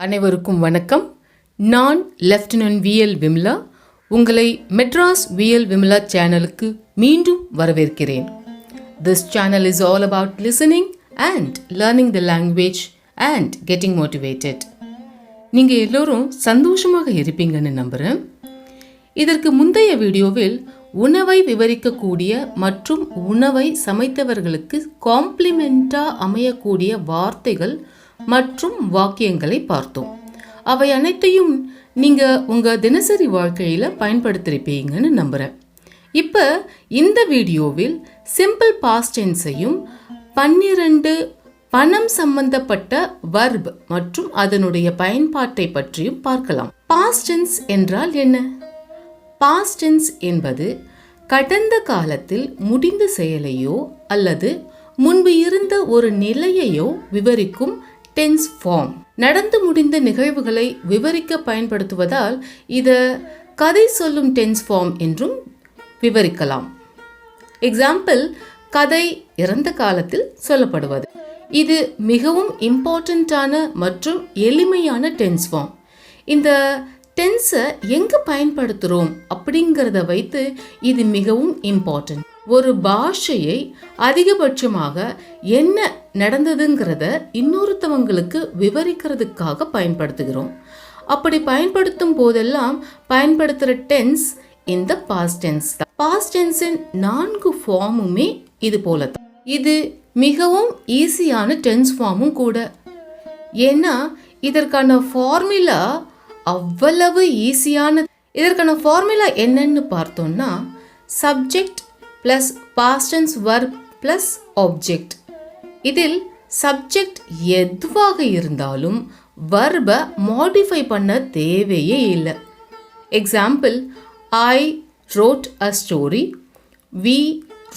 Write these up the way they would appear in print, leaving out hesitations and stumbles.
அனைவருக்கும் வணக்கம். நான் லெப்டினன்ட் விஎல் விமலா. உங்களை மெட்ராஸ் விஎல் விமலா சேனலுக்கு மீண்டும் வரவேற்கிறேன். This channel is all about listening and learning the language and getting motivated. நீங்கள் எல்லோரும் சந்தோஷமாக இருப்பீங்கன்னு நம்புகிறேன். இதற்கு முந்தைய வீடியோவில் உணவை விவரிக்கக்கூடிய மற்றும் உணவை சமைத்தவர்களுக்கு காம்ப்ளிமெண்ட்டாக அமையக்கூடிய வார்த்தைகள் மற்றும் வாக்கியங்களை பார்த்தோம். அவை அனைத்தையும் நீங்கள் உங்கள் தினசரி வாழ்க்கையில் பயன்படுத்தியிருப்பீங்கன்னு நம்புகிறேன். இப்போ இந்த வீடியோவில் சிம்பிள் பாஸ்ட் டென்ஸையும் 12 பணம் சம்பந்தப்பட்ட verb மற்றும் அதனுடைய பயன்பாட்டை பற்றியும் பார்க்கலாம். பாஸ்ட் டென்ஸ் என்றால் என்ன? பாஸ்ட் டென்ஸ் என்பது கடந்த காலத்தில் முடிந்த செயலையோ அல்லது முன்பு இருந்த ஒரு நிலையையோ விவரிக்கும் டென்ஸ் ஃபார்ம். நடந்து முடிந்த நிகழ்வுகளை விவரிக்க பயன்படுத்துவதால் இதை கதை சொல்லும் டென்ஸ் ஃபார்ம் என்றும் விவரிக்கலாம். எக்ஸாம்பிள், கதை இறந்த காலத்தில் சொல்லப்படுவது. இது மிகவும் இம்பார்ட்டண்ட்டான மற்றும் எளிமையான டென்ஸ் ஃபார்ம். இந்த டென்ஸை எங்கே பயன்படுத்துகிறோம் அப்படிங்கிறத வைத்து இது மிகவும் இம்பார்ட்டன்ட். ஒரு பாஷையை அதிகபட்சமாக என்ன நடந்ததுங்கிறத இன்னொருத்தவங்களுக்கு விவரிக்கிறதுக்காக பயன்படுத்துகிறோம். அப்படி பயன்படுத்தும் போதெல்லாம் பயன்படுத்துகிற டென்ஸ் இந்த பாஸ்ட் டென்ஸ் தான். பாஸ்ட் டென்ஸின் 4 ஃபார்முமே இது போல தான். இது மிகவும் ஈஸியான டென்ஸ் ஃபார்மும் கூட. ஏன்னா இதற்கான ஃபார்முலா அவ்வளவு ஈஸியான. இதற்கான ஃபார்முலா என்னன்னு பார்த்தோம்னா, subject plus past tense verb plus object. இதில் சப்ஜெக்ட் எதுவாக இருந்தாலும் verb-ஐ மாடிஃபை பண்ண தேவையே இல்லை. Example, I wrote a story, we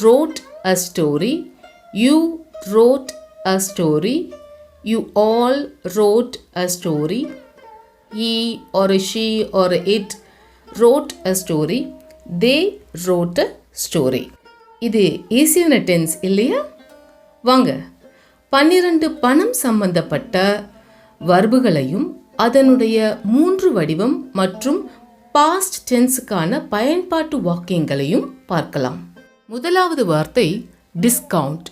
wrote a story, you wrote a story, you all wrote a story, he or she or it wrote a story, they wrote a story. இது ஈஸியான tense இல்லையா? வாங்க 12 பணம் சம்பந்தப்பட்ட வர்புகளையும் அதனுடைய 3 வடிவம் மற்றும் past டென்ஸுக்கான பயன்பாட்டு வாக்கியங்களையும் பார்க்கலாம். முதலாவது வார்த்தை டிஸ்கவுண்ட்.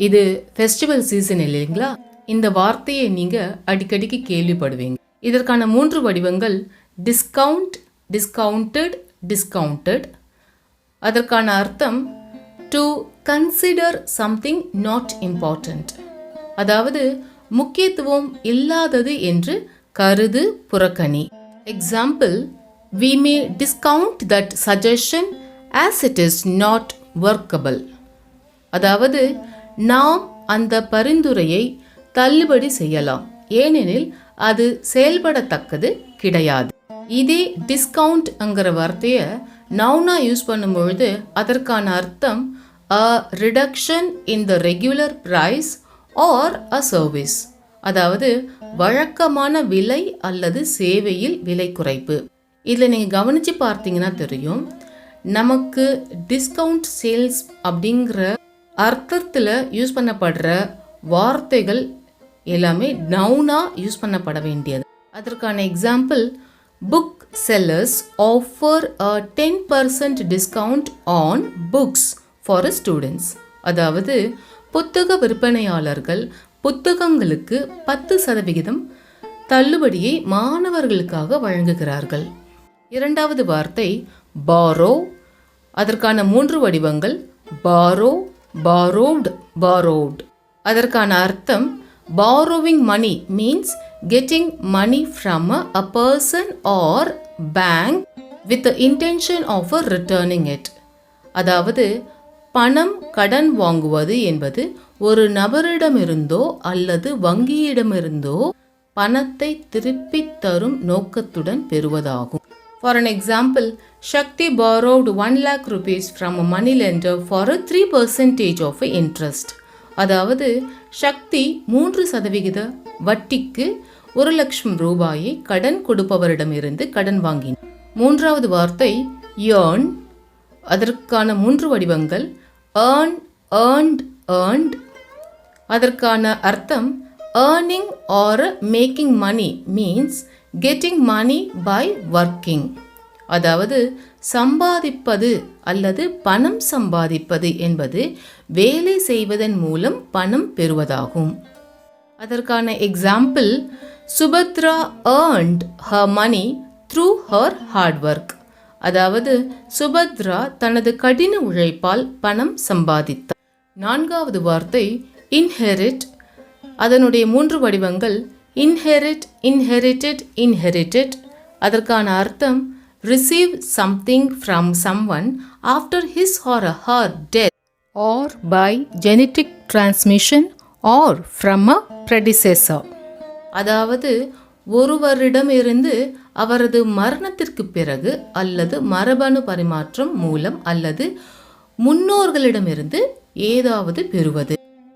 இது ஃபெஸ்டிவல் சீசன் இல்லைங்களா? இந்த வார்த்தையை நீங்கள் அடிக்கடிக்கு கேள்விப்படுவீங்க. இதற்கான 3 வடிவங்கள் டிஸ்கவுண்ட், டிஸ்கவுண்டட், டிஸ்கவுண்டட். அதற்கான அர்த்தம் to consider something not important, அதாவது முக்கியத்துவம் இல்லாதது என்று கருது, புறக்கணி. Example, we may discount that suggestion as it is not workable, அதாவது நாம் அந்த பரிந்துரையை தள்ளுபடி செய்யலாம் ஏனெனில் அது செயல்படத்தக்கது கிடையாது. இதே டிஸ்கவுண்ட்ங்கிற வார்த்தையை நவுனா யூஸ் பண்ணும் பொழுது அதற்கான அர்த்தம் a reduction in the regular price or a service, அதாவது வழக்கமான விலை அல்லது சேவையில் விலை குறைப்பு. இதில் நீங்கள் கவனித்து பார்த்தீங்கன்னா தெரியும், நமக்கு டிஸ்கவுண்ட் சேல்ஸ் அப்படிங்கிற அர்த்தத்தில் யூஸ் பண்ணப்படுற வார்த்தைகள் எல்லாமே நவுனா யூஸ் பண்ணப்பட வேண்டியது. அதற்கான example, book sellers offer a 10% discount on books for students, அதாவது புத்தக விற்பனையாளர்கள் புத்தகங்களுக்கு 10% தள்ளுபடியை மாணவர்களுக்காக வழங்குகிறார்கள். இரண்டாவது வார்த்தை borrow. அதற்கான 3 வடிவங்கள் borrow, borrowed, borrowed. அதற்கான அர்த்தம் borrowing money means getting money from a person or bank with the intention of returning it, அதாவது பணம் கடன் வாங்குவது என்பது ஒரு நபரிடமிருந்தோ அல்லது வங்கியிடமிருந்தோ பணத்தை திருப்பி தரும் நோக்கத்துடன் பெறுவதாகும். For an example, Shakti borrowed 1 lakh rupees from a money lender for a 3% of interest, அதாவது சக்தி 3% வட்டிக்கு 1 லட்சம் ரூபாயை கடன் கொடுப்பவரிடமிருந்து கடன் வாங்கினார். மூன்றாவது வார்த்தை earn. அதற்கான 3 வடிவங்கள் earn, earned, earned. அதற்கான அர்த்தம் earning or making money means getting money by working. அதாவது சம்பாதிப்பது அல்லது பணம் சம்பாதிப்பது என்பது வேலை செய்வதன் மூலம் பணம் பெறுவதாகும். அதற்கான example, Subhadra earned her money through her hard work. அதாவது சுபத்ரா தனது கடின உழைப்பால் பணம் சம்பாதித்தார். நான்காவது வார்த்தை inherit. அதனுடைய 3 வடிவங்கள் inherit, inherited, inherited. அதற்கான அர்த்தம் receive something from someone after his or her death or by genetic transmission or from a predecessor. அதாவது ஒருவரிடமிருந்து அவரது மரணத்திற்கு பிறகு அல்லது மரபணு பரிமாற்றம் மூலம் அல்லது முன்னோர்களிடமிருந்து ஏதாவது பெறுவது.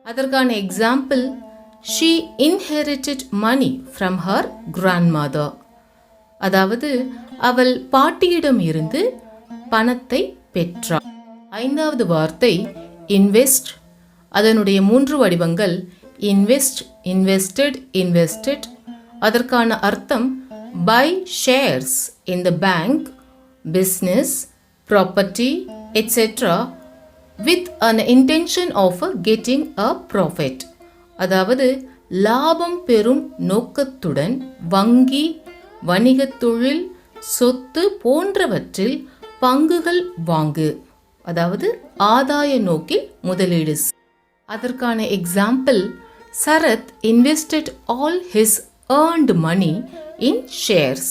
அதற்கான example, she inherited money from her grandmother. அதாவது அவள் பாட்டியிடம் இருந்து பணத்தை பெற்றார். ஐந்தாவது வார்த்தை invest. அதனுடைய 3 வடிவங்கள் invest, invested, invested. அதற்கான அர்த்தம் buy shares in the bank, business, property, etc. with an intention of getting a profit. அதாவது லாபம் பெறும் நோக்கத்துடன் வங்கி, வணிகத் தொழில், சொத்து போன்றவற்றில் பங்குகள் வாங்கு. அதாவது ஆதாய நோக்கில் முதலீடு. அதற்கான example, Sarath invested all his earned money in shares.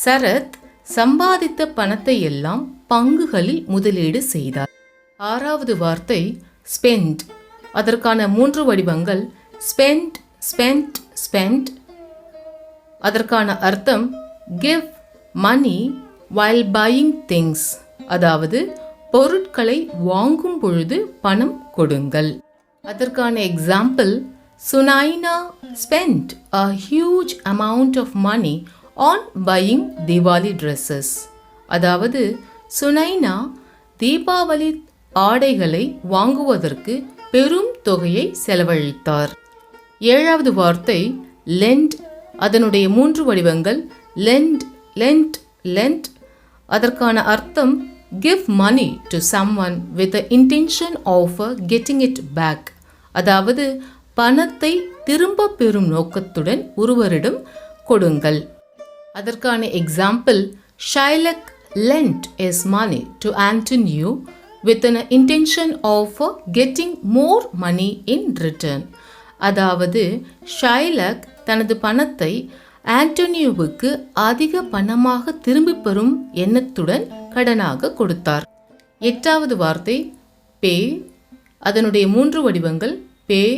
Sarath சம்பாதித்த பணத்தை எல்லாம் பங்குகளில் முதலீடு செய்தார். ஆறாவது வார்த்தை spend. அதற்கான 3 வடிவங்கள் spend, spent, spent. அதற்கான அர்த்தம் give money while buying things. அதாவது பொருட்களை வாங்கும் பொழுது பணம் கொடுங்கள். அதற்கான example, Sunaina spent a huge amount of money on buying Diwali dresses. அதாவது சுனைனா தீபாவளி ஆடைகளை வாங்குவதற்கு பெரும் தொகையை செலவழித்தார். ஏழாவது வார்த்தை lend. அதனுடைய 3 வடிவங்கள் lend, lent, lent. அதற்கான அர்த்தம் give money to someone with the intention of getting it back. அதாவது பணத்தை திரும்ப பெறும் நோக்கத்துடன் ஒருவரிடம் கொடுங்கள். அதற்கான example, Shylock lent his money to Antonio with an intention of getting more money in return. அதாவது ஷைலக் தனது பணத்தை ஆண்டோனியோவுக்கு அதிக பணமாக திரும்பி பெறும் எண்ணத்துடன் கடனாக கொடுத்தார். எட்டாவது வார்த்தை pay. அதனுடைய 3 வடிவங்கள் pay,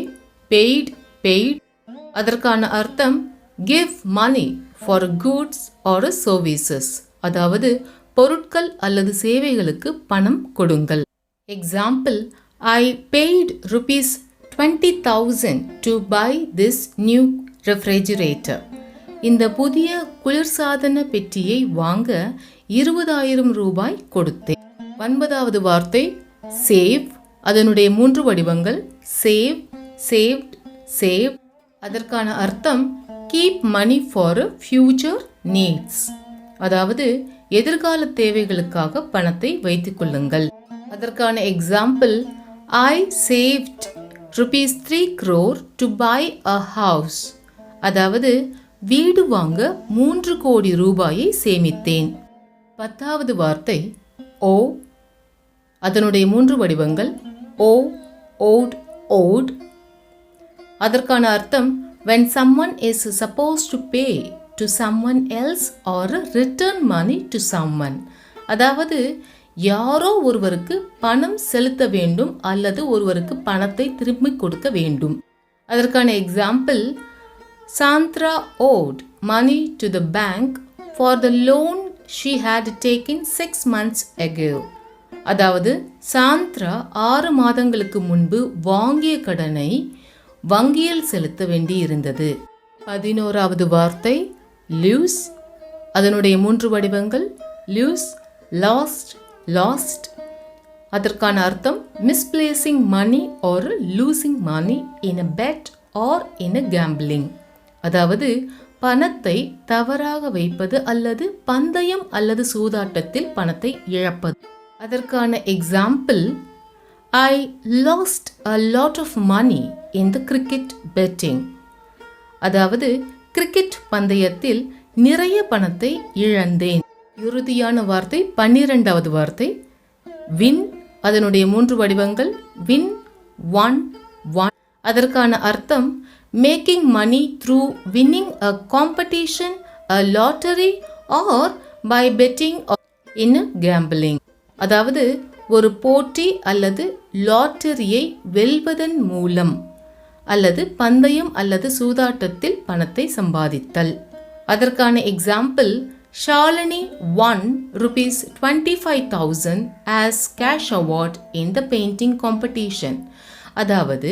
paid, paid. அதற்கான அர்த்தம் give money for goods or services. அதாவது பொருட்கள் அல்லது சேவைகளுக்கு பணம் கொடுங்கள். Example, I paid rupees 20,000 to buy this new refrigerator. இந்த புதிய குளிர்சாதன பெட்டியை வாங்க 20,000 ரூபாய் கொடுத்தேன். 9வது வார்த்தை save. அதனுடைய 3 வடிவங்கள் save, saved, saved. அதற்கான அர்த்தம் keep money for future needs. அதாவது எதிர்கால தேவைகளுக்காக பணத்தை வைத்துக் கொள்ளுங்கள். அதற்கான example, I saved rupees 3 crore to buy a house. அதாவது வீடு வாங்க 3 கோடி ரூபாயை சேமித்தேன். 10வது வார்த்தை owe. அதனுடைய 3 வடிவங்கள் owe, owed, owed. அதற்கான அர்த்தம் when someone is supposed to pay to someone else or return money to someone. அதாவது யாரோ ஒருவருக்கு பணம் செலுத்த வேண்டும் அல்லது ஒருவருக்கு பணத்தை திரும்பி கொடுக்க வேண்டும். அதற்கான example, Sandra owed money to the bank for the loan she had taken 6 months ago. அதாவது சாந்த்ரா 6 மாதங்களுக்கு முன்பு வாங்கிய கடனை வங்கியில் செலுத்த வேண்டி இருந்தது. 11வது வார்த்தை lose. அதனுடைய 3 வடிவங்கள் lose, lost, lost. அதற்கான அர்த்தம் misplacing money or losing money in a bet or in a gambling. அதாவது பணத்தை தவறாக வைப்பது அல்லது பந்தயம் அல்லது சூதாட்டத்தில் பணத்தை இழப்பது. அதற்கான example, I lost a lot of money in the cricket betting. அதாவது கிரிக்கெட் பந்தயத்தில் நிறைய பணத்தை இழந்தேன். இறுதியான வார்த்தை 12வது வார்த்தை win. அதனுடைய 3 வடிவங்கள் win, won, won. அதற்கான அர்த்தம் making money through winning a competition, a lottery or by betting in a gambling. அதாவது ஒரு போட்டி அல்லது லாட்டரியை வெல்வதன் மூலம் அல்லது பந்தயம் அல்லது சூதாட்டத்தில் பணத்தை சம்பாதித்தல். அதற்கான example, Shalini won rupees 25,000 as cash award in the painting competition. அதாவது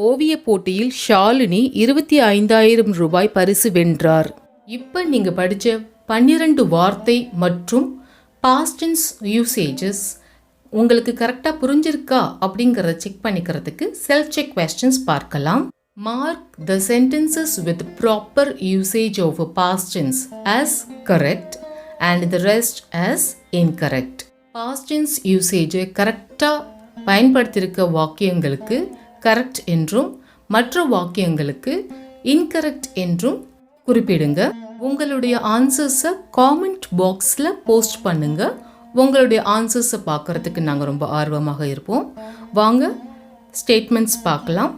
ஓவிய போட்டியில் ஷாலினி 25,000 ரூபாய் பரிசு வென்றார். இப்போ நீங்க படிச்ச 12 வார்த்தை மற்றும் past tense usages உங்களுக்கு கரெக்டா புரிஞ்சிருக்கா அப்படிங்கறத செக் பண்ணிக்கிறதுக்கு செல்ஃப் செக் क्वेश्चंस பார்க்கலாம். Mark the sentences with proper usage of past tense as correct and the rest as incorrect. Past tense usage கரெக்டா பயன்படுத்தியிருக்க வாக்கியங்களுக்கு கரெக்ட் என்றும் மற்ற வாக்கியங்களுக்கு இன்கரெக்ட் என்றும் குறிப்பிடுங்க. உங்களுடைய ஆன்சர்ஸை காமெண்ட் பாக்ஸில் போஸ்ட் பண்ணுங்க. உங்களுடைய ஆன்சர்ஸை பார்க்கறதுக்கு நாங்கள் ரொம்ப ஆர்வமாக இருப்போம். வாங்க ஸ்டேட்மெண்ட்ஸ் பார்க்கலாம்.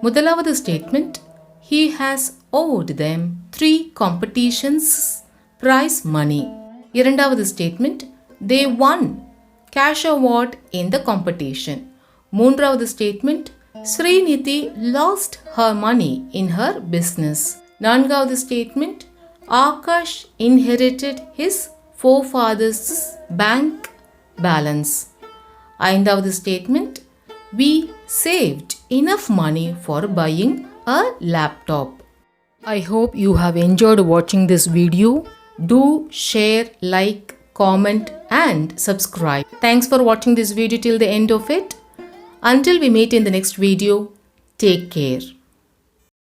முதலாவது statement, he has owed them 3 competitions prize money. இரண்டாவது statement, they won cash award in the competition. மூன்றாவது statement, Srinidhi lost her money in her business. நான்காவது statement, Akash inherited his forefathers' bank balance. ஐந்தாவது statement, we saved enough money for buying a laptop. I hope you have enjoyed watching this video. Do share, like, comment and subscribe. Thanks for watching this video till the end of it. Until we meet in the next video, take care.